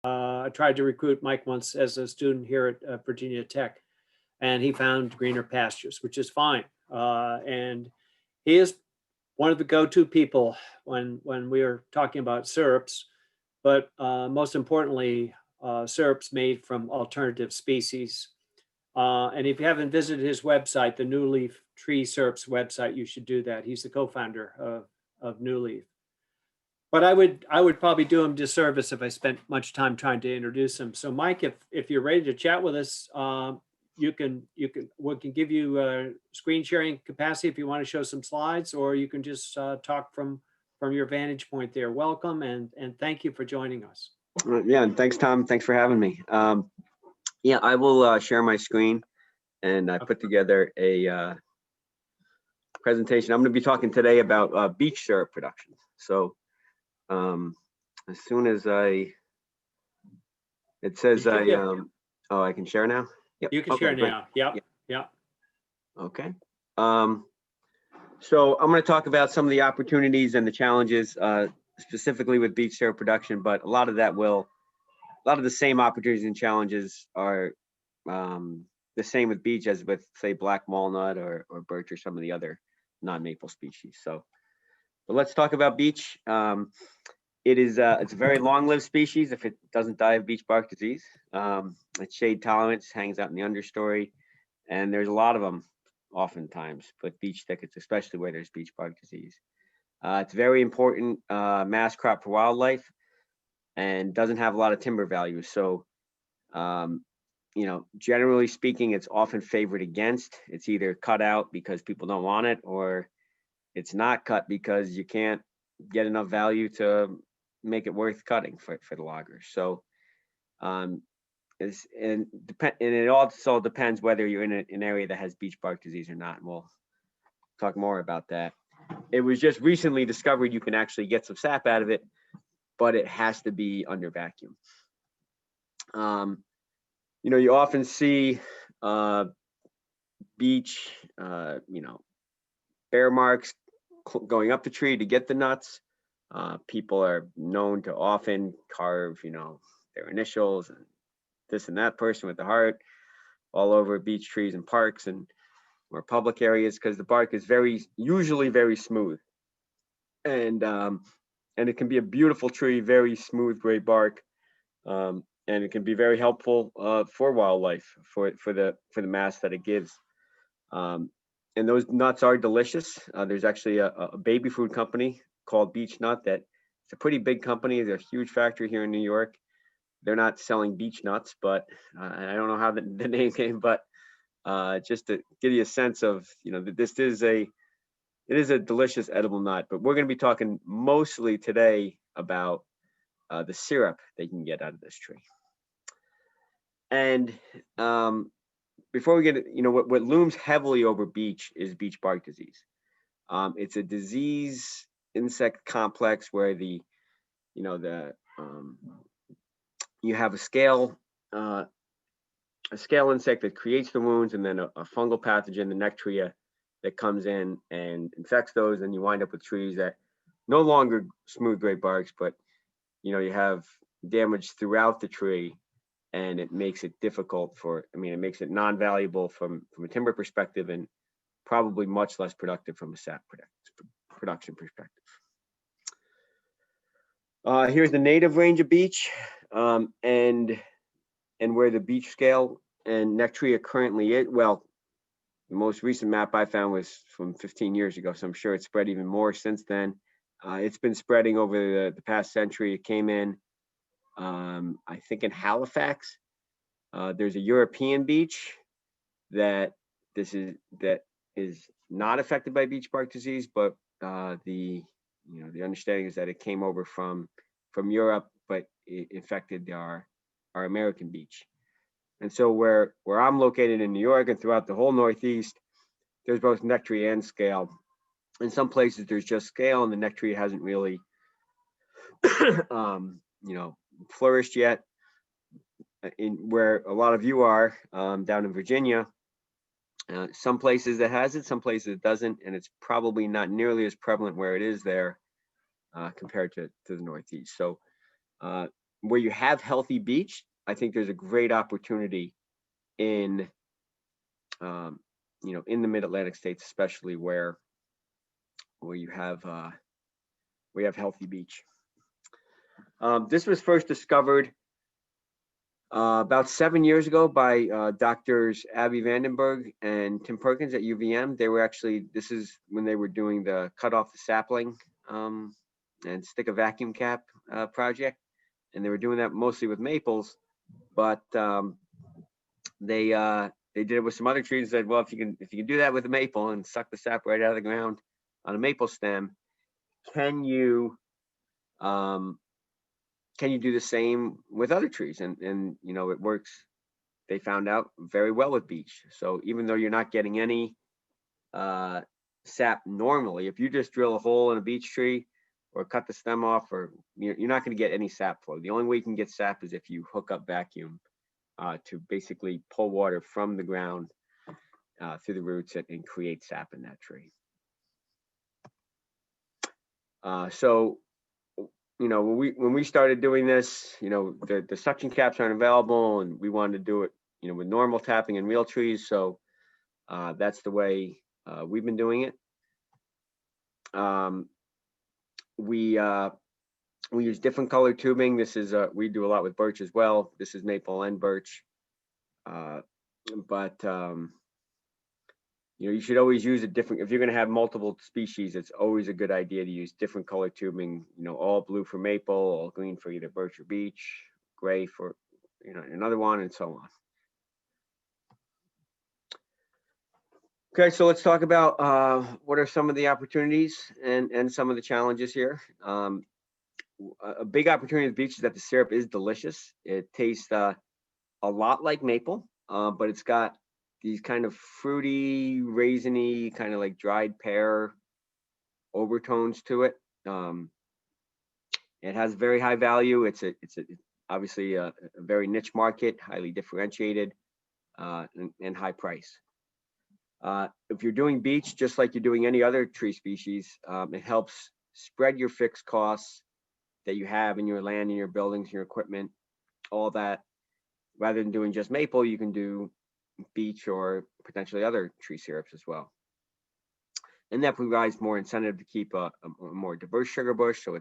I tried to recruit Mike once as a student here at Virginia Tech, and he found greener pastures, which is fine. And he is one of the go-to people when we are talking about syrups, but most importantly, syrups made from alternative species. And if you haven't visited his website, the New Leaf Tree Syrups website, you should do that. He's the co-founder of New Leaf. But I would probably do him disservice if I spent much time trying to introduce him. So Mike, if you're ready to chat with us, we can give you screen sharing capacity if you want to show some slides, or you can just talk from your vantage point there. Welcome and thank you for joining us. Yeah, and thanks, Tom. Thanks for having me. Yeah, I will share my screen, and I put together a presentation. I'm going to be talking today about beech syrup production. So as soon as it says oh, I can share now. Yep. You can share now. Yep. Yeah. Okay. So I'm going to talk about some of the opportunities and the challenges, specifically with beech syrup production, but a lot of the same opportunities and challenges are the same with beech as with, say, black walnut or birch or some of the other non-maple species. So, but let's talk about beech. It's a very long-lived species if it doesn't die of beech bark disease. It's shade tolerant, hangs out in the understory, and there's a lot of them oftentimes, but beech thickets, especially where there's beech bark disease. It's a very important mass crop for wildlife and doesn't have a lot of timber value. So, generally speaking, it's often favored against. It's either cut out because people don't want it, or it's not cut because you can't get enough value to make it worth cutting for the loggers. So, and it also depends whether you're in an area that has beech bark disease or not. And we'll talk more about that. It was just recently discovered you can actually get some sap out of it, but it has to be under vacuum. You often see beech, bear marks going up the tree to get the nuts. People are known to often carve, their initials and this and that person with the heart all over beech trees and parks and more public areas, because the bark is usually very smooth, and it can be a beautiful tree, very smooth gray bark, and it can be very helpful for wildlife for the mass that it gives. And those nuts are delicious. There's actually a baby food company called Beech Nut that it's a pretty big company. There's a huge factory here in New York. They're not selling beech nuts, but I don't know how the name came, but just to give you a sense of, that it is a delicious edible nut. But we're going to be talking mostly today about the syrup they can get out of this tree. And before we get, what looms heavily over beech is beech bark disease. It's a disease insect complex where you have a scale insect that creates the wounds, and then a fungal pathogen, the Nectria, that comes in and infects those, and you wind up with trees that no longer smooth gray barks, but you have damage throughout the tree, and it makes it difficult it makes it non-valuable from a timber perspective, and probably much less productive from a sap production perspective. Here's the native range of beech, and where the beech scale and Nectria currently is. Well, the most recent map I found was from 15 years ago, so I'm sure it's spread even more since then. It's been spreading over the past century. It came in, I think, in Halifax. There's a European beech that is not affected by beech bark disease, but the understanding is that it came over from Europe, but it infected our American beech. And so where I'm located in New York and throughout the whole Northeast, there's both Nectria and scale. In some places there's just scale, and the Nectria hasn't really flourished yet. In where a lot of you are, down in Virginia, some places that has it, some places it doesn't, and it's probably not nearly as prevalent where it is there compared to the Northeast. So where you have healthy beech, I think there's a great opportunity in, in the mid-Atlantic states, especially where you have healthy beech. This was first discovered about 7 years ago by doctors Abby Vandenberg and Tim Perkins at UVM. They were actually, this is when they were doing the cut off the sapling and stick a vacuum cap project. And they were doing that mostly with maples, but they did it with some other trees. And said, well, if you can do that with a maple and suck the sap right out of the ground on a maple stem, can you do the same with other trees? And it works. They found out very well with beech. So even though you're not getting any sap normally, if you just drill a hole in a beech tree or cut the stem off, or you're not going to get any sap flow. The only way you can get sap is if you hook up vacuum to basically pull water from the ground through the roots and create sap in that tree. So when we started doing this, the suction caps aren't available, and we wanted to do it, with normal tapping in real trees. So that's the way we've been doing it. We use different color tubing. This is we do a lot with birch as well. This is maple and birch, but you should always use a different. If you're going to have multiple species, it's always a good idea to use different color tubing. All blue for maple, all green for either birch or beech, gray for another one, and so on. Okay, so let's talk about what are some of the opportunities and some of the challenges here. A big opportunity with beech is that the syrup is delicious. It tastes a lot like maple, but it's got these kind of fruity, raisiny, kind of like dried pear overtones to it. It has very high value. It's obviously a very niche market, highly differentiated, and high price. If you're doing beech, just like you're doing any other tree species, it helps spread your fixed costs that you have in your land, in your buildings, your equipment, all that. Rather than doing just maple, you can do beech or potentially other tree syrups as well. And that provides more incentive to keep a more diverse sugar bush. So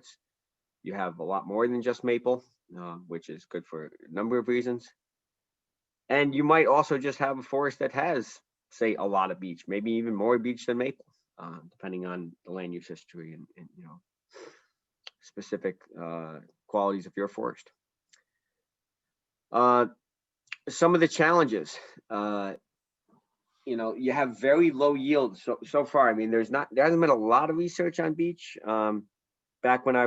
you have a lot more than just maple, which is good for a number of reasons. And you might also just have a forest that has, say, a lot of beech, maybe even more beech than maple, depending on the land use history and specific qualities of your forest. Some of the challenges, you have very low yields so far. I mean, there hasn't been a lot of research on beech. Back when I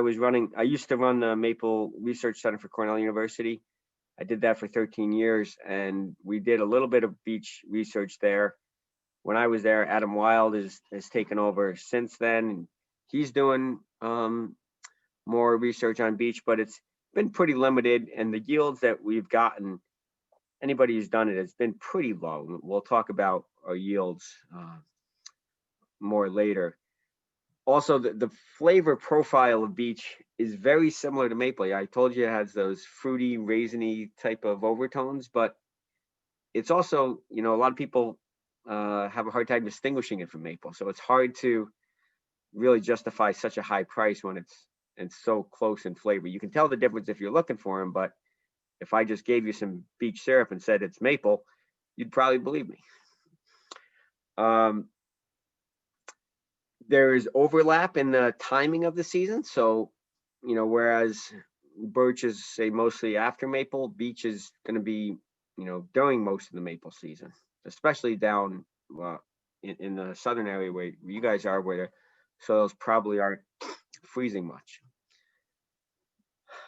used to run the Maple Research Center for Cornell University. I did that for 13 years, and we did a little bit of beech research there. When I was there, Adam Wild has taken over since then, and he's doing more research on beech, but it's been pretty limited, and the yields that we've gotten, anybody who's done it, has been pretty low. We'll talk about our yields more later. Also, the flavor profile of beech is very similar to maple. I told you it has those fruity, raisiny type of overtones, but it's also, a lot of people have a hard time distinguishing it from maple. So it's hard to really justify such a high price when it's so close in flavor. You can tell the difference if you're looking for them, but if I just gave you some beech syrup and said it's maple, you'd probably believe me. There is overlap in the timing of the season. So, whereas birch is, say, mostly after maple, beech is going to be, during most of the maple season, especially down in the southern area where you guys are, where the soils probably aren't freezing much.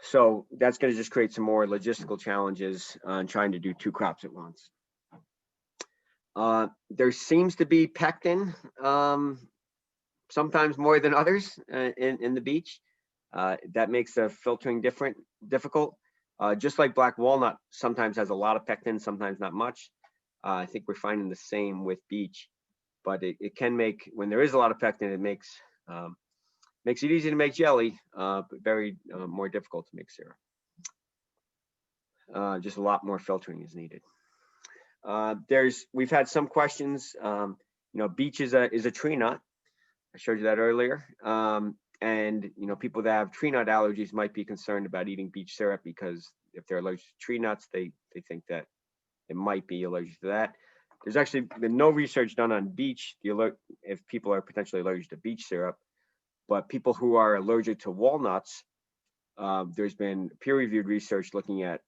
So that's going to just create some more logistical challenges on trying to do two crops at once. There seems to be pectin, sometimes more than others in the beech. That makes the filtering difficult. Just like black walnut sometimes has a lot of pectin, sometimes not much. I think we're finding the same with beech, but it can make, when there is a lot of pectin, it makes it easy to make jelly, but very more difficult to make syrup. Just a lot more filtering is needed. We've had some questions. Beech is a tree nut. I showed you that earlier. And people that have tree nut allergies might be concerned about eating beech syrup because if they're allergic to tree nuts, they think that it might be allergic to that. There's actually been no research done on beech, if people are potentially allergic to beech syrup, but people who are allergic to walnuts, there's been peer-reviewed research looking at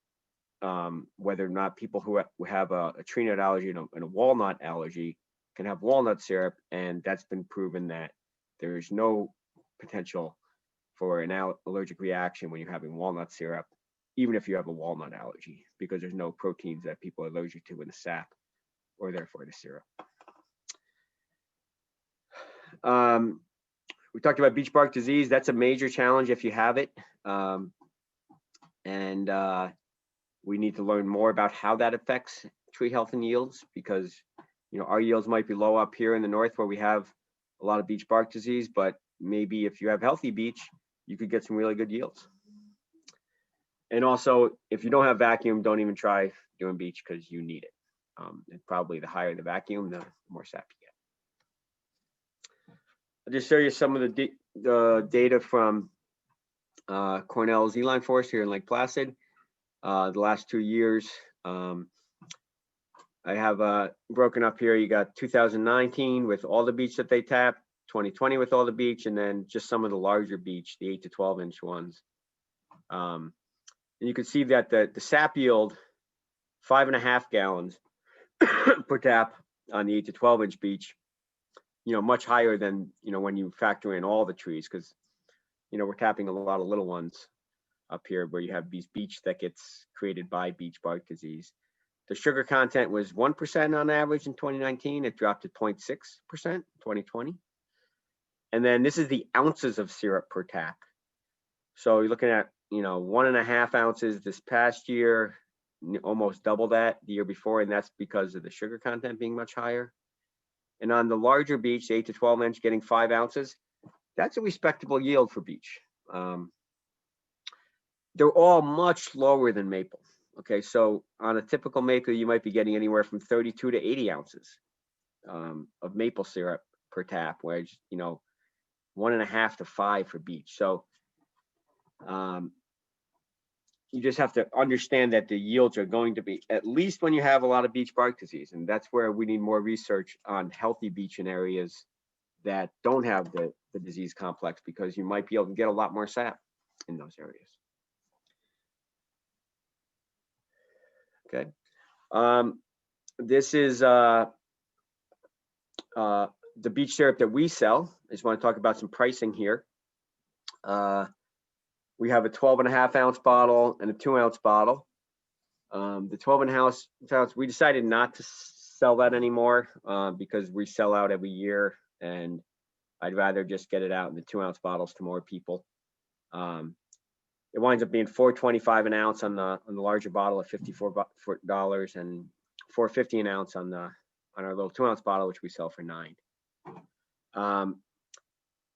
whether or not people who have a tree nut allergy and a walnut allergy can have walnut syrup, and that's been proven that there's no potential for an allergic reaction when you're having walnut syrup, even if you have a walnut allergy, because there's no proteins that people are allergic to in the sap or therefore the syrup. We talked about beech bark disease. That's a major challenge if you have it. We need to learn more about how that affects tree health and yields, because our yields might be low up here in the north where we have a lot of beech bark disease, but maybe if you have healthy beech, you could get some really good yields. And also, if you don't have vacuum, don't even try doing beech because you need it. And probably the higher the vacuum, the more sap you get. I'll just show you some of the data from Cornell's Eline Forest here in Lake Placid. The last 2 years, I have broken up here. You got 2019 with all the beech that they tapped, 2020 with all the beech, and then just some of the larger beech, the 8 to 12 inch ones. And you can see that the sap yield, 5.5 gallons per tap on the 8 to 12 inch beech, much higher than, when you factor in all the trees, because, we're tapping a lot of little ones up here where you have these beech that gets created by beech bark disease. The sugar content was 1% on average in 2019. It dropped to 0.6% in 2020. And then this is the ounces of syrup per tap. So you're looking at, 1.5 ounces this past year, almost double that the year before, and that's because of the sugar content being much higher. And on the larger beech, 8 to 12 inch, getting 5 ounces, that's a respectable yield for beech. They're all much lower than maple. Okay, so on a typical maple, you might be getting anywhere from 32 to 80 ounces of maple syrup per tap, whereas 1.5 to 5 for beech. So you just have to understand that the yields are going to be, at least when you have a lot of beech bark disease, and that's where we need more research on healthy beech in areas that don't have the disease complex, because you might be able to get a lot more sap in those areas. Okay, this is the beech syrup that we sell. I just want to talk about some pricing here. We have a 12.5 ounce bottle and a 2 ounce bottle. The 12.5 ounce, we decided not to sell that anymore because we sell out every year, and I'd rather just get it out in the 2 ounce bottles to more people. It winds up being $4.25 an ounce on the larger bottle at $54, and $4.50 an ounce on our little 2 ounce bottle, which we sell for $9.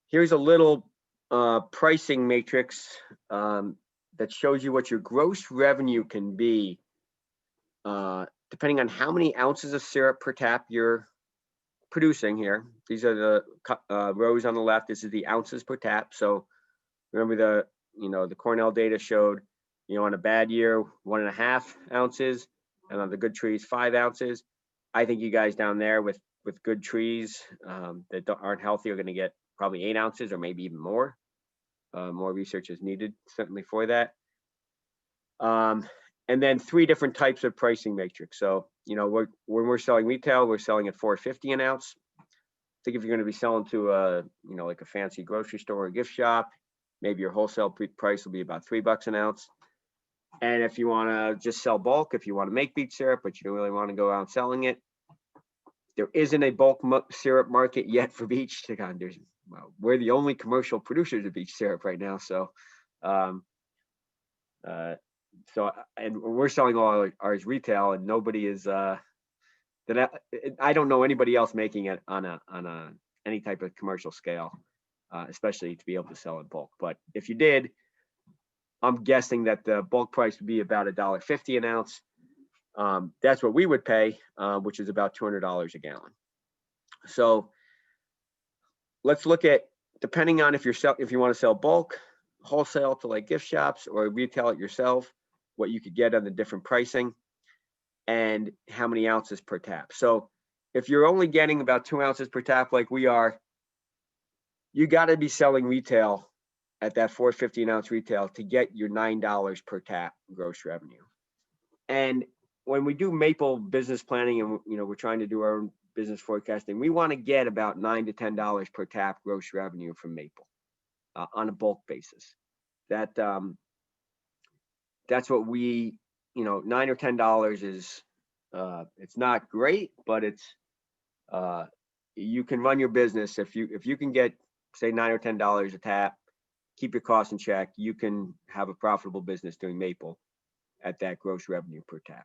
Here's a little pricing matrix that shows you what your gross revenue can be depending on how many ounces of syrup per tap you're producing here. These are the rows on the left. This is the ounces per tap. So remember the Cornell data showed, on a bad year, 1.5 ounces, and on the good trees, 5 ounces. I think you guys down there with good trees that aren't healthy are going to get probably 8 ounces or maybe even more. More research is needed, certainly, for that. And then 3 different types of pricing matrix. So, when we're selling retail, we're selling at $4.50 an ounce. I think if you're going to be selling to like a fancy grocery store or gift shop, maybe your wholesale price will be about $3 an ounce. And if you want to just sell bulk, if you want to make beech syrup, but you don't really want to go out selling it, there isn't a bulk syrup market yet for beech. We're the only commercial producers of beech syrup right now. So, and we're selling all ours retail, and nobody is I don't know anybody else making it on any type of commercial scale, especially to be able to sell in bulk. But if you did, I'm guessing that the bulk price would be about $1.50 an ounce. That's what we would pay, which is about $200 a gallon. So let's look at, depending on if you want to sell bulk, wholesale to like gift shops, or retail it yourself, what you could get on the different pricing and how many ounces per tap. So if you're only getting about 2 ounces per tap like we are, you got to be selling retail at that $4.50 an ounce retail to get your $9 per tap gross revenue. And when we do maple business planning and we're trying to do our own business forecasting, we want to get about $9 to $10 per tap gross revenue from maple on a bulk basis. That's what we, $9 or $10 is, it's not great, but it's, you can run your business if you can get, say, $9 or $10 a tap, keep your costs in check, you can have a profitable business doing maple at that gross revenue per tap.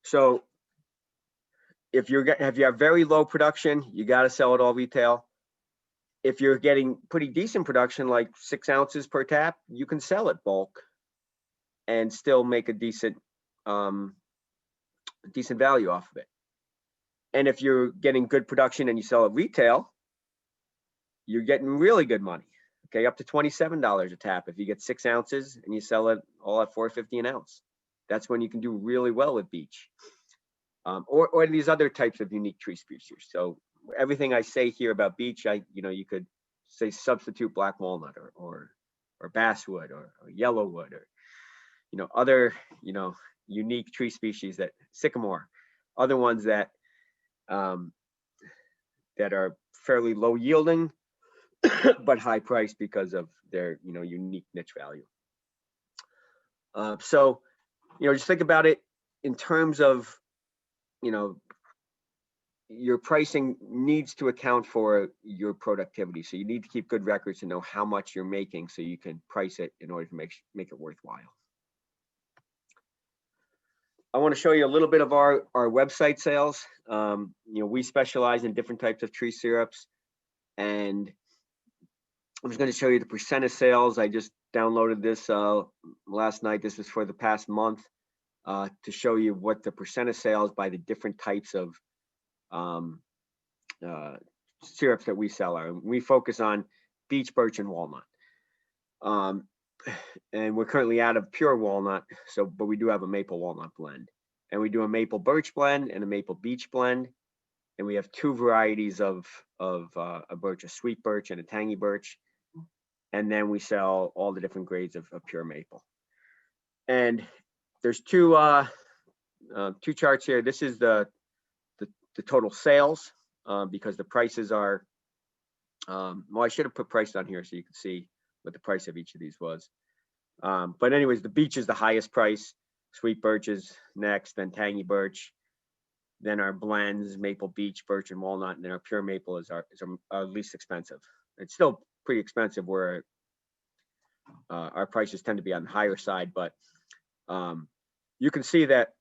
So if you have very low production, you got to sell it all retail. If you're getting pretty decent production, like 6 ounces per tap, you can sell it bulk and still make a decent value off of it. And if you're getting good production and you sell it retail, you're getting really good money. Okay, up to $27 a tap if you get 6 ounces and you sell it all at $4.50 an ounce. That's when you can do really well with Beech, or these other types of unique tree species. So everything I say here about Beech, you could say substitute black walnut or basswood or yellowwood or other unique tree species, that sycamore, other ones that that are fairly low yielding but high price because of their unique niche value. So just think about it in terms of your pricing needs to account for your productivity. So you need to keep good records to know how much you're making so you can price it in order to make it worthwhile. I want to show you a little bit of our website sales. We specialize in different types of tree syrups, and I'm just going to show you the percent of sales. I just downloaded this last night. This is for the past month to show you what the percent of sales by the different types of syrups that we sell are. We focus on beech, birch, and walnut. And we're currently out of pure walnut, but we do have a maple walnut blend. And we do a maple birch blend and a maple beech blend. And we have 2 varieties of a birch, a sweet birch and a tangy birch. And then we sell all the different grades of pure maple. And there's two charts here. This is the total sales because the prices are, well, I should have put prices on here so you can see what the price of each of these was. But anyways, the beech is the highest price, sweet birch is next, then tangy birch, then our blends, maple, beech, birch, and walnut, and then our pure maple is our least expensive. It's still pretty expensive where our prices tend to be on the higher side, but you can see that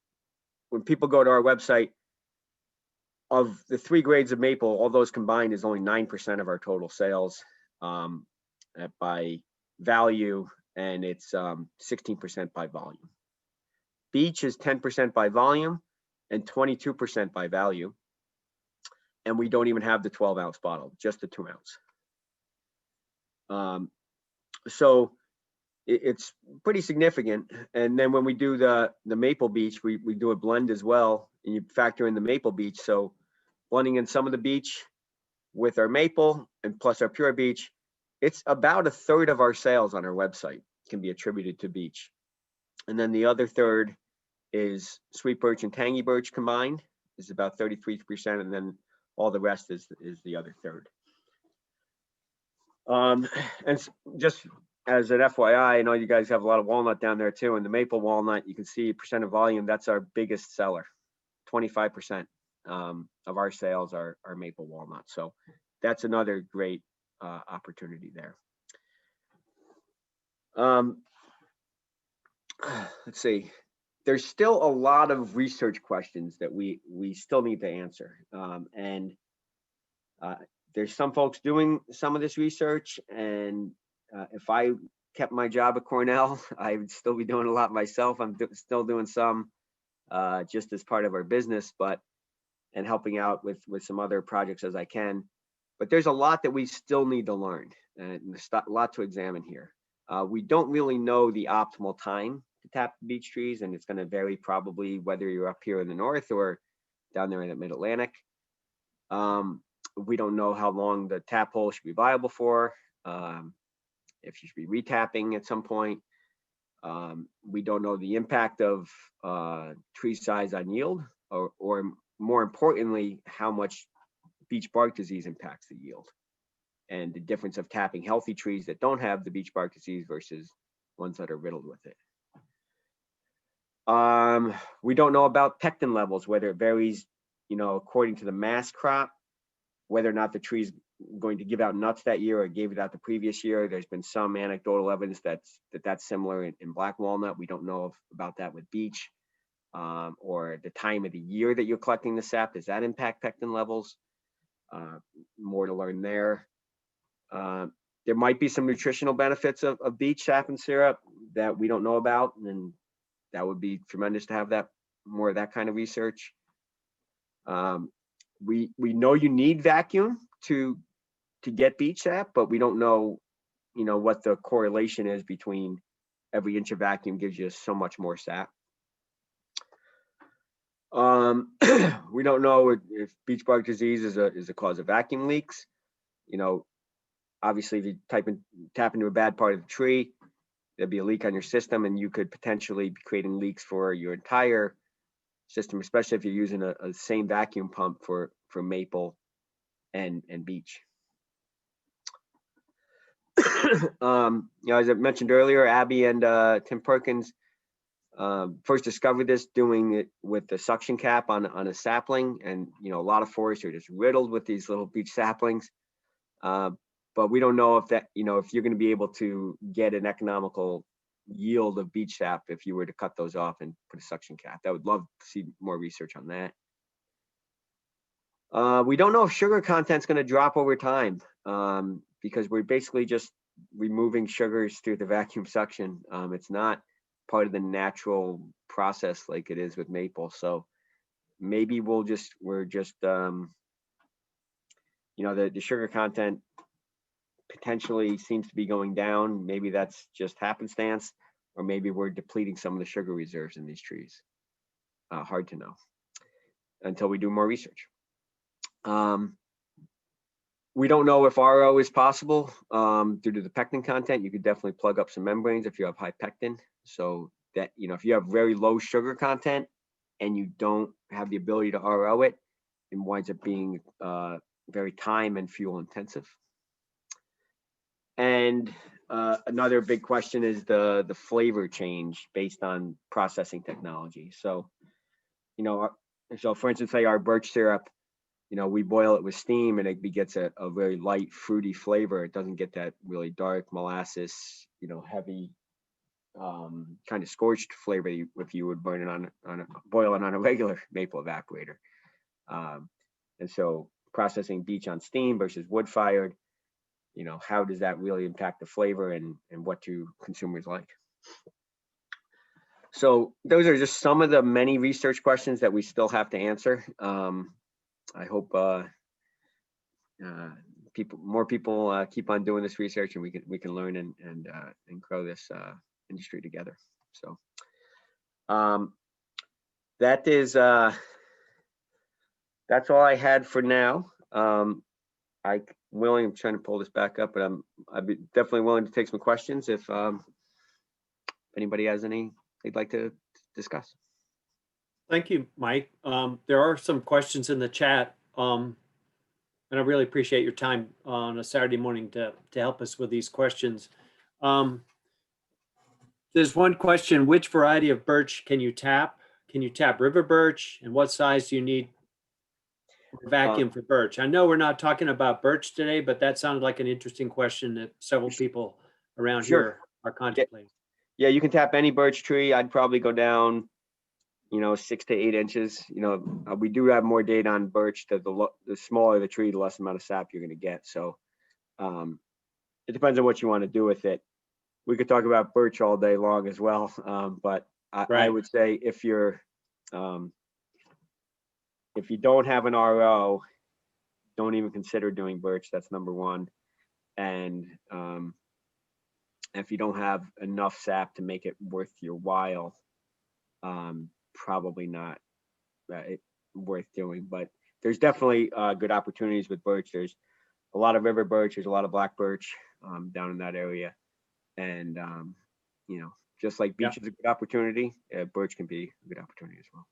when people go to our website, of the 3 grades of maple, all those combined is only 9% of our total sales by value, and it's 16% by volume. Beech is 10% by volume and 22% by value. And we don't even have the 12-ounce bottle, just the 2-ounce. So it's pretty significant. And then when we do the maple beech, we do a blend as well, and you factor in the maple beech. So blending in some of the beech with our maple and plus our pure beech, it's about 1/3 of our sales on our website can be attributed to beech. And then the other 1/3 is sweet birch and tangy birch combined, is about 33%, and then all the rest is the other 1/3. And just as an FYI, I know you guys have a lot of walnut down there too, and the maple walnut, you can see percent of volume, that's our biggest seller. 25% of our sales are maple walnut. So that's another great opportunity there. Let's see. There's still a lot of research questions that we still need to answer. And there's some folks doing some of this research, and if I kept my job at Cornell, I would still be doing a lot myself. I'm still doing some just as part of our business, and helping out with some other projects as I can. But there's a lot that we still need to learn, and there's a lot to examine here. We don't really know the optimal time to tap the beech trees, and it's going to vary probably whether you're up here in the north or down there in the mid-Atlantic. We don't know how long the tap hole should be viable for, if you should be retapping at some point. We don't know the impact of tree size on yield, or more importantly, how much beech bark disease impacts the yield, and the difference of tapping healthy trees that don't have the beech bark disease versus ones that are riddled with it. We don't know about pectin levels, whether it varies, according to the mass crop, whether or not the tree's going to give out nuts that year or gave it out the previous year. There's been some anecdotal evidence that's similar in black walnut. We don't know about that with beech, or the time of the year that you're collecting the sap. Does that impact pectin levels? More to learn there. There might be some nutritional benefits of beech sap and syrup that we don't know about, and that would be tremendous to have more of that kind of research. We know you need vacuum to get beech sap, but we don't know, what the correlation is between every inch of vacuum gives you so much more sap. We don't know if beech bark disease is a cause of vacuum leaks. Obviously, if you tap into a bad part of the tree, there'd be a leak on your system, and you could potentially be creating leaks for your entire system, especially if you're using a same vacuum pump for maple and beech. As I mentioned earlier, Abby and Tim Perkins first discovered this doing it with the suction cap on a sapling, and a lot of forests are just riddled with these little beech saplings. But we don't know if that, if you're going to be able to get an economical yield of beech sap if you were to cut those off and put a suction cap. I would love to see more research on that. We don't know if sugar content is going to drop over time, because we're basically just removing sugars through the vacuum suction. It's not part of the natural process like it is with maple. So maybe the sugar content potentially seems to be going down. Maybe that's just happenstance, or maybe we're depleting some of the sugar reserves in these trees. Hard to know until we do more research. We don't know if RO is possible due to the pectin content. You could definitely plug up some membranes if you have high pectin. So that, if you have very low sugar content and you don't have the ability to RO it, it winds up being very time and fuel intensive. And another big question is the flavor change based on processing technology. So, so for instance, say our birch syrup, we boil it with steam and it gets a very light, fruity flavor. It doesn't get that really dark molasses, heavy, kind of scorched flavor if you would burn it boil it on a regular maple evaporator. And so processing beech on steam versus wood fired, how does that really impact the flavor, and what do consumers like? So those are just some of the many research questions that we still have to answer. I hope more people keep on doing this research, and we can learn and grow this industry together. So that's all I had for now. I'm trying to pull this back up, but I'd be definitely willing to take some questions if anybody has any they'd like to discuss. Thank you, Mike. There are some questions in the chat, and I really appreciate your time on a Saturday morning to help us with these questions. There's one question: which variety of birch can you tap? Can you tap river birch, and what size do you need for vacuum for birch? I know we're not talking about birch today, but that sounded like an interesting question that several people around here are contemplating. Yeah, you can tap any birch tree. I'd probably go down 6 to 8 inches. We do have more data on birch that the smaller the tree, the less amount of sap you're going to get. So it depends on what you want to do with it. we could talk about birch all day long as well. But I Right. would say if you don't have an RO, don't even consider doing birch. That's number one. And if you don't have enough sap to make it worth your while, probably not worth doing. But there's definitely good opportunities with birch. There's a lot of river birch. There's a lot of black birch down in that area. And, just like beech is a good opportunity, birch can be a good opportunity as well.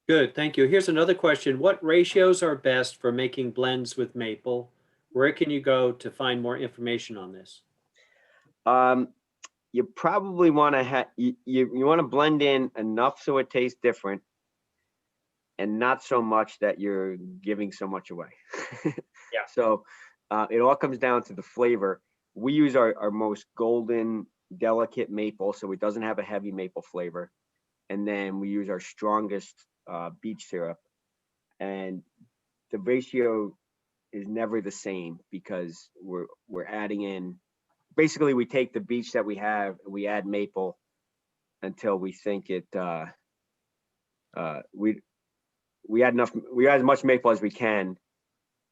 Good, thank you. Here's another question. What ratios are best for making blends with maple? Where can you go to find more information on this? You probably want to have you want to blend in enough so it tastes different, and not so much that you're giving so much away. Yeah. So it all comes down to the flavor. We use our most golden, delicate maple, so it doesn't have a heavy maple flavor. And then we use our strongest beech syrup. And the ratio is never the same because we're adding in. Basically, we take the beech that we have, and we add maple until we think it. We add as much maple as we can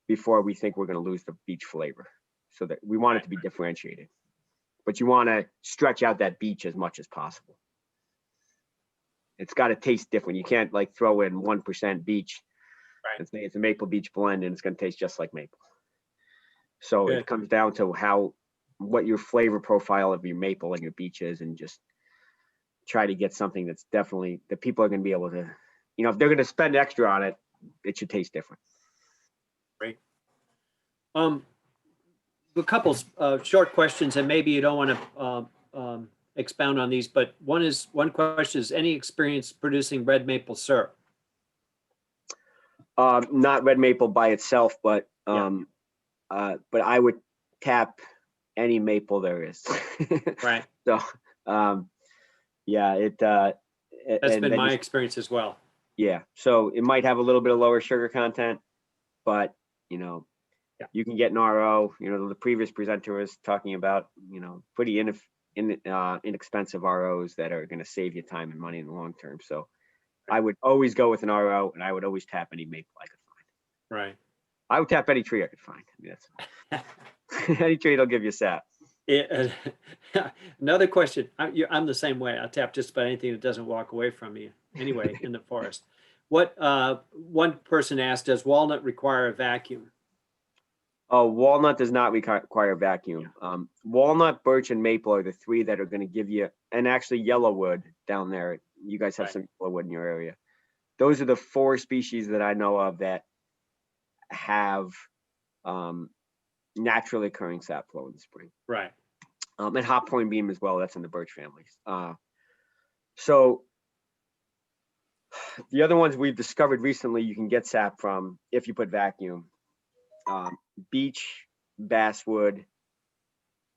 before we think we're going to lose the beech flavor. So that we want it to be differentiated, but you want to stretch out that beech as much as possible. It's got to taste different. You can't like throw in 1% beech and say it's a maple beech blend and it's going to taste just like maple. So it comes down to what your flavor profile of your maple and your beech is, and just try to get something that's definitely that people are going to be able to, if they're going to spend extra on it, it should taste different. Great. A couple short questions, and maybe you don't want to expound on these, but one question is, any experience producing red maple syrup? Not red maple by itself, but I would tap any maple there is. Right. So that's been my experience as well. Yeah. So it might have a little bit of lower sugar content, but you can get an RO. The previous presenter was talking about pretty inexpensive ROs that are going to save you time and money in the long term. So I would always go with an RO, and I would always tap any maple I could find. Right. I would tap any tree I could find. That's any tree that'll give you sap. Another question. I'm the same way. I tap just about anything that doesn't walk away from me anyway in the forest. What one person asked, does walnut require a vacuum? Oh, walnut does not require a vacuum. Walnut, birch, and maple are the three that are going to give you, and actually yellowwood down there. You guys have some yellowwood in your area. Those are the 4 species that I know of that have naturally occurring sap flow in the spring. Right. And hop point beam as well. That's in the birch families. So the other ones we've discovered recently, you can get sap from if you put vacuum. Beech, basswood,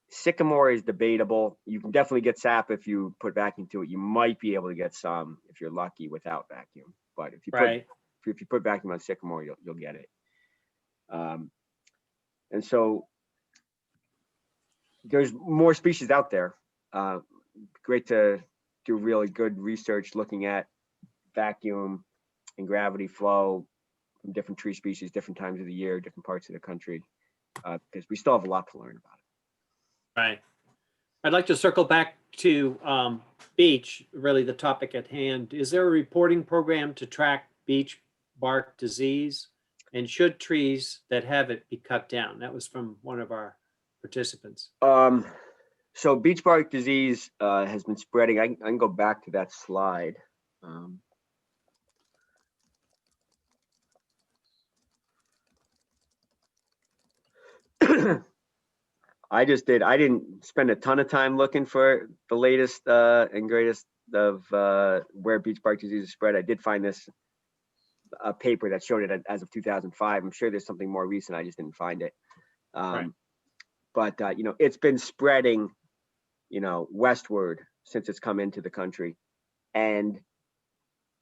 sycamore is debatable. You can definitely get sap if you put vacuum to it. You might be able to get some if you're lucky without vacuum. But if you put vacuum on sycamore, you'll get it. And so there's more species out there. Great to do really good research looking at vacuum and gravity flow from different tree species, different times of the year, different parts of the country, because we still have a lot to learn about it. Right. I'd like to circle back to beech, really the topic at hand. Is there a reporting program to track beech bark disease? And should trees that have it be cut down? That was from one of our participants. So beech bark disease has been spreading. I can go back to that slide. I didn't spend a ton of time looking for the latest and greatest of where beech bark disease is spread. I did find a paper that showed it as of 2005. I'm sure there's something more recent. I just didn't find it. But it's been spreading, westward since it's come into the country, and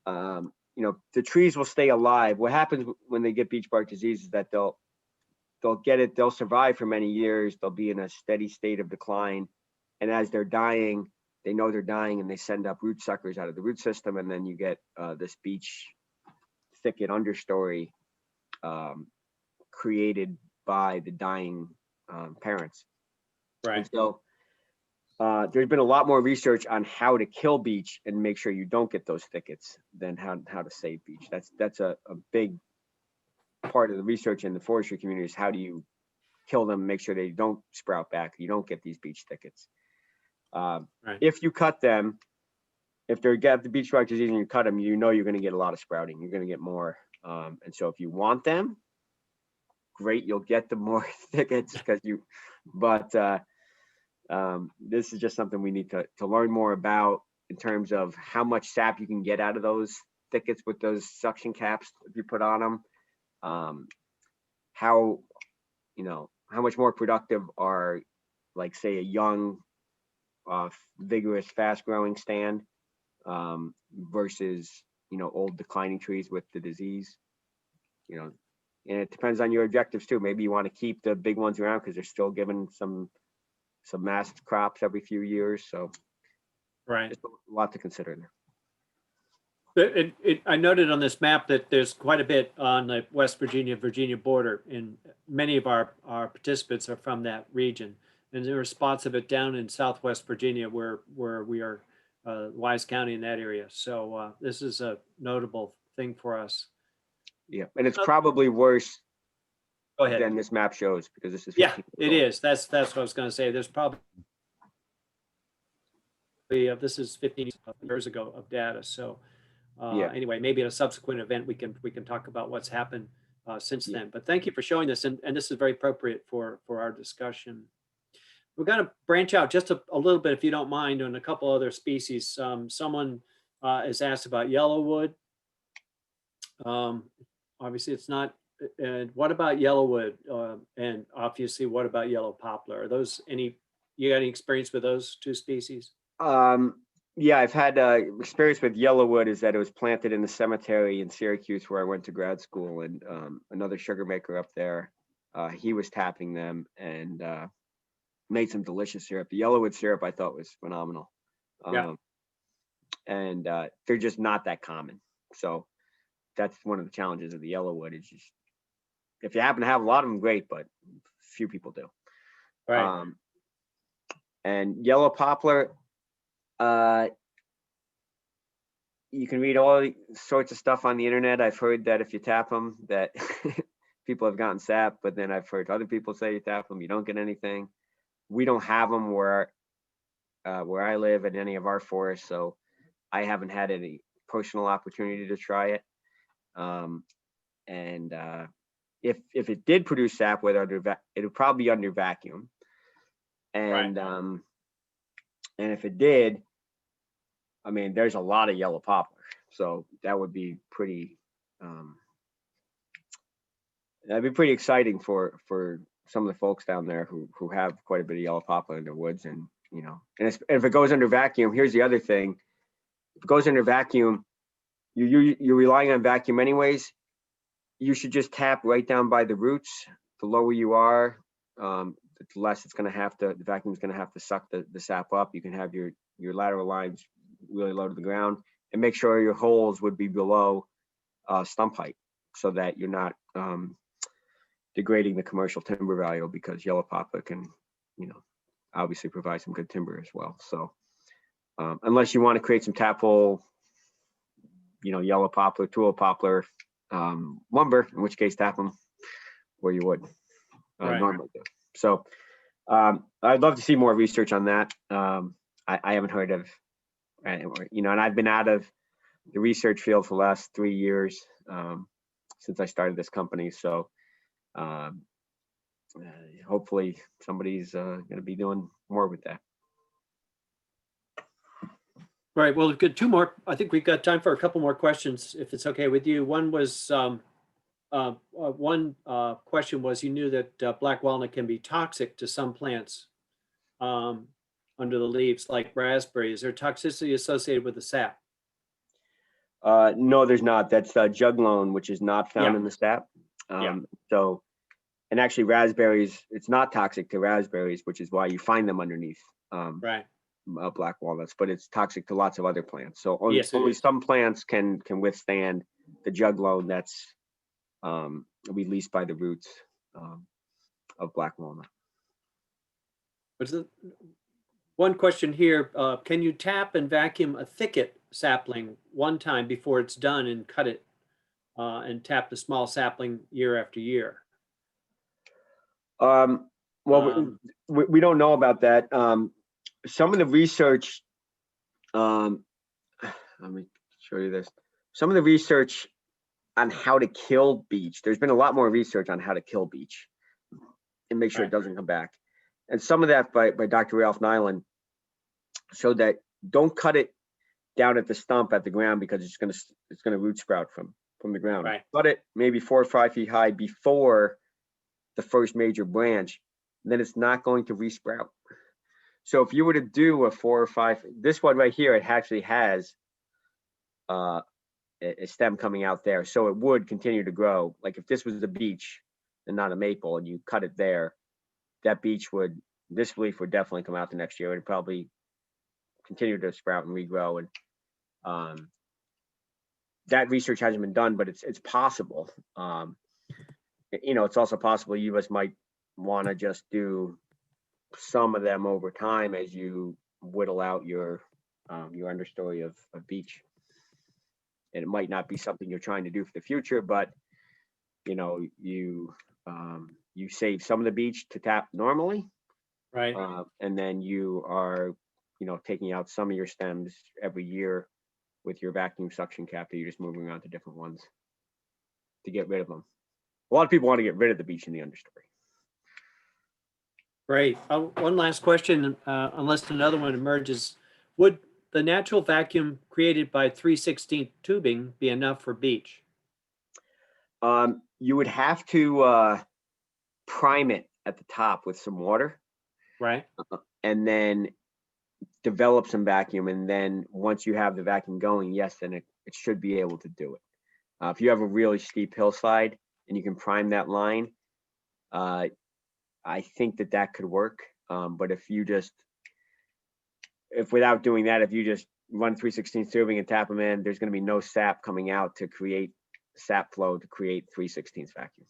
the trees will stay alive. What happens when they get beech bark disease is that they'll get it, they'll survive for many years, they'll be in a steady state of decline. And as they're dying, they know they're dying and they send up root suckers out of the root system. And then you get this beech thicket understory created by the dying parents. Right. And so there's been a lot more research on how to kill beech and make sure you don't get those thickets than how to save beech. That's a big part of the research in the forestry community is how do you kill them, make sure they don't sprout back, you don't get these beech thickets. Right. If you cut them, if they get the beech rot disease and you cut them, you know you're going to get a lot of sprouting. You're going to get more. And so if you want them, great, you'll get the more thickets because you. But this is just something we need to learn more about in terms of how much sap you can get out of those thickets with those suction caps if you put on them. How much more productive are, like, say, a young, vigorous, fast-growing stand versus old declining trees with the disease. And it depends on your objectives too. Maybe you want to keep the big ones around because they're still giving some mass crops every few years. So, right, just a lot to consider there. I noted on this map that there's quite a bit on the West Virginia border, and many of our participants are from that region. And there are spots of it down in Southwest Virginia where we are, Wise County in that area. So this is a notable thing for us. Yeah, and it's probably worse Go ahead. than this map shows because this is 15 it is. That's what I was going to say. There's probably this is 15 years ago of data. So anyway, maybe at a subsequent event we can talk about what's happened since then. But thank you for showing this, and this is very appropriate for our discussion. We're going to branch out just a little bit, if you don't mind, on a couple other species. Someone has asked about yellowwood. Obviously, it's not. And what about yellowwood? And obviously, what about yellow poplar? Are those you got any experience with those two species? Yeah, I've had experience with yellowwood. Is that it was planted in the cemetery in Syracuse where I went to grad school, and another sugar maker up there, he was tapping them and made some delicious syrup. The yellowwood syrup I thought was phenomenal. And they're just not that common. So that's one of the challenges of the yellowwood is just, if you happen to have a lot of them, great, but few people do. Right. And yellow poplar, you can read all sorts of stuff on the internet. I've heard that if you tap them, that people have gotten sap, but then I've heard other people say you tap them, you don't get anything. We don't have them where I live in any of our forests, so I haven't had any personal opportunity to try it. And if it did produce sap, whether it would probably be under vacuum. And right. And if it did, I mean, there's a lot of yellow poplar, so that would be pretty. That'd be pretty exciting for some of the folks down there who have quite a bit of yellow poplar in their woods, and and if it goes under vacuum, here's the other thing: if it goes under vacuum, you're relying on vacuum anyways. You should just tap right down by the roots. The lower you are, the less it's going to have to. The vacuum is going to have to suck the sap up. You can have your lateral lines really low to the ground, and make sure your holes would be below stump height, so that you're not degrading the commercial timber value, because yellow poplar can, obviously provide some good timber as well. So unless you want to create some tap hole, yellow poplar, tulip poplar lumber, in which case tap them where you would normally do. So I'd love to see more research on that. I haven't heard of, and I've been out of the research field for the last 3 years since I started this company. So hopefully somebody's going to be doing more with that. Right. Well, good. Two more. I think we've got time for a couple more questions, if it's okay with you. One was one question was, you knew that black walnut can be toxic to some plants under the leaves, like raspberry. Is there toxicity associated with the sap? No, there's not. That's juglone, which is not found in the sap. So, And actually raspberries, it's not toxic to raspberries, which is why you find them underneath Right. black walnuts, but it's toxic to lots of other plants. So only, Yes, it only is. some plants can withstand the juglone that's released by the roots of black walnut. One question here, can you tap and vacuum a thicket sapling one time before it's done and cut it and tap the small sapling year after year? Well, we don't know about that. Some of the research, let me show you this. Some of the research on how to kill beech, there's been a lot more research on how to kill beech and make sure it doesn't come back. And some of that by Dr. Ralph Nyland showed that don't cut it down at the stump at the ground because it's gonna root sprout from the ground. Right. Cut it maybe 4 or 5 feet high before the first major branch, then it's not going to resprout. So if you were to do a 4 or 5, this one right here, it actually has a stem coming out there, so it would continue to grow. Like if this was a beech and not a maple, and you cut it there, that beech would, this leaf would definitely come out the next year. It'd probably continue to sprout and regrow. And that research hasn't been done, but it's possible. You know, it's also possible you just might want to just do some of them over time as you whittle out your understory of beech. And it might not be something you're trying to do for the future, but you know, you save some of the beech to tap normally, Right. and then you are, you know, taking out some of your stems every year with your vacuum suction cap that you're just moving around to different ones to get rid of them. A lot of people want to get rid of the beech in the understory. Great. One last question, unless another one emerges. Would the natural vacuum created by 3/16 tubing be enough for beech? You would have to prime it at the top with some water, Right. and then develop some vacuum. And then once you have the vacuum going, yes, then it should be able to do it. If you have a really steep hillside and you can prime that line, I think that could work. But if without doing that, if you just run 3/16 tubing and tap them in, there's going to be no sap coming out to create sap flow to create 3/16 vacuum.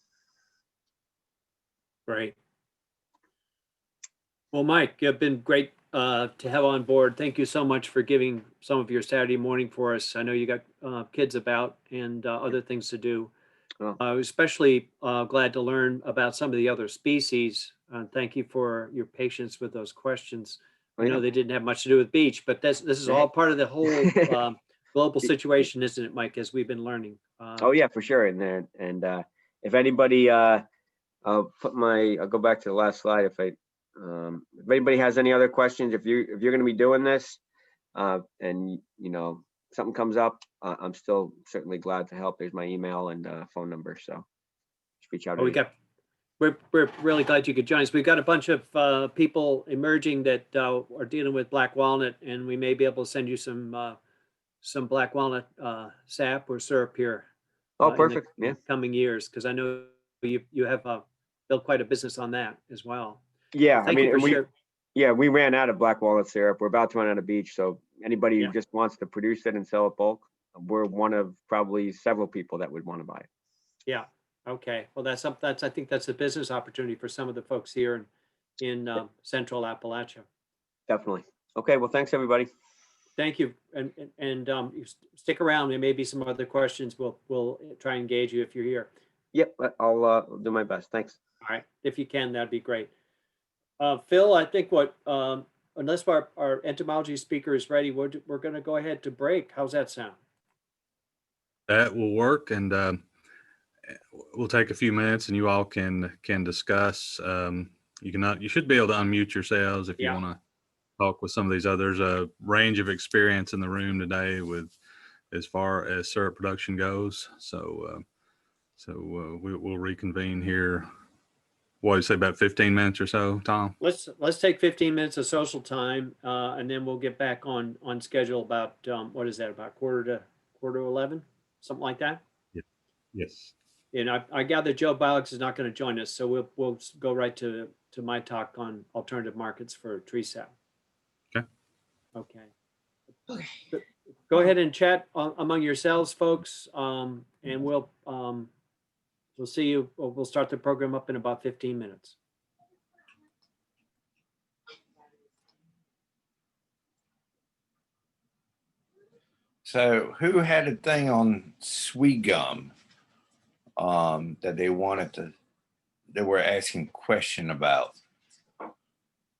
Great. Well, Mike, you've been great to have on board. Thank you so much for giving some of your Saturday morning for us. I know you got kids about and other things to do. Well, I was especially glad to learn about some of the other species. Thank you for your patience with those questions. I know yeah. they didn't have much to do with beech, but this is all part of the whole global situation, isn't it, Mike? As we've been learning. Oh yeah, for sure. And if anybody, I'll go back to the last slide. If anybody has any other questions, if you're going to be doing this, and you know something comes up, I'm still certainly glad to help. There's my email and phone number, so just reach out. We're really glad you could join us. We've got a bunch of people emerging that are dealing with black walnut, and we may be able to send you some black walnut sap or syrup here. Oh, perfect. In the coming years, because I know you have built quite a business on that as well. Yeah, Thank you for sharing. we ran out of black walnut syrup. We're about to run out of beech. So anybody who just wants to produce it and sell it bulk, we're one of probably several people that would want to buy it. Yeah. Okay. Well, I think that's a business opportunity for some of the folks here in Central Appalachia. Definitely. Okay. Well, thanks everybody. Thank you. And you stick around. There may be some other questions. We'll try and engage you if you're here. Yep. I'll do my best. Thanks. All right. If you can, that'd be great. Phil, I think unless our entomology speaker is ready, we're going to go ahead to break. How's that sound? That will work, and we'll take a few minutes, and you all can discuss. You should be able to unmute yourselves if you want to talk with some of these others. A range of experience in the room today with as far as syrup production goes. So we'll reconvene here. What do you say, about 15 minutes or so, Tom? Let's take 15 minutes of social time, and then we'll get back on schedule about what is that, about quarter to 11, something like that. Yes. And I gather Joe Boggs is not going to join us, so we'll go right to my talk on alternative markets for tree sap. Okay. Okay. Go ahead and chat among yourselves, folks, and we'll see you. We'll start the program up in about 15 minutes. So who had a thing on sweet gum that they were asking question about?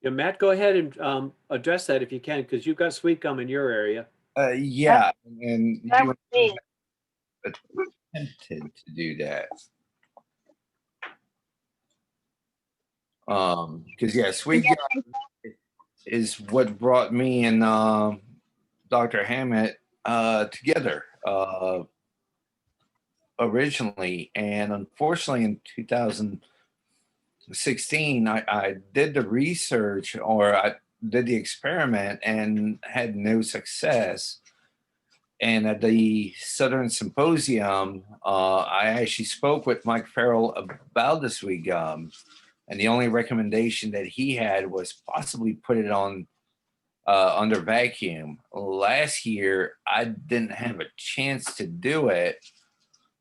Yeah, Matt, go ahead and address that if you can, because you've got sweet gum in your area. Yeah, and That you was me. attempted to do that. Because yeah, sweet gum is what brought me and Dr. Hammett together originally, and unfortunately in 2016 I did the research, or I did the experiment and had no success. And at the Southern Symposium, I actually spoke with Mike Farrell about the sweet gum, and the only recommendation that he had was possibly put it on under vacuum. Last year, I didn't have a chance to do it,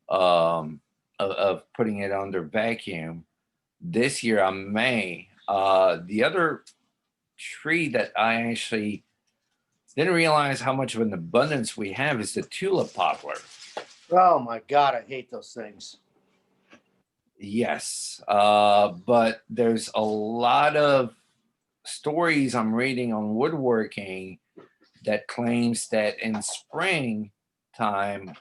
of putting it under vacuum. This year, I may. The other tree that I actually didn't realize how much of an abundance we have is the tulip poplar. Oh my God, I hate those things. Yes, but there's a lot of stories I'm reading on woodworking that claims that in spring time,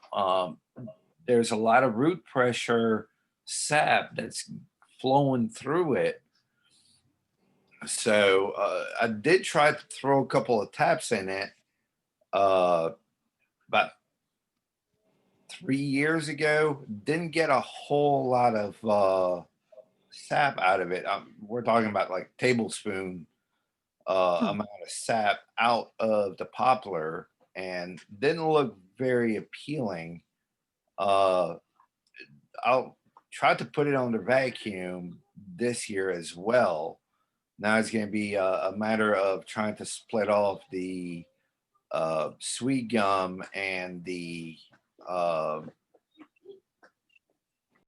there's a lot of root pressure sap that's flowing through it. So I did try to throw a couple of taps in it about 3 years ago. Didn't get a whole lot of sap out of it. We're talking about like tablespoon amount of sap out of the poplar, and didn't look very appealing. I'll try to put it under vacuum this year as well. Now it's going to be a matter of trying to split off the sweet gum and the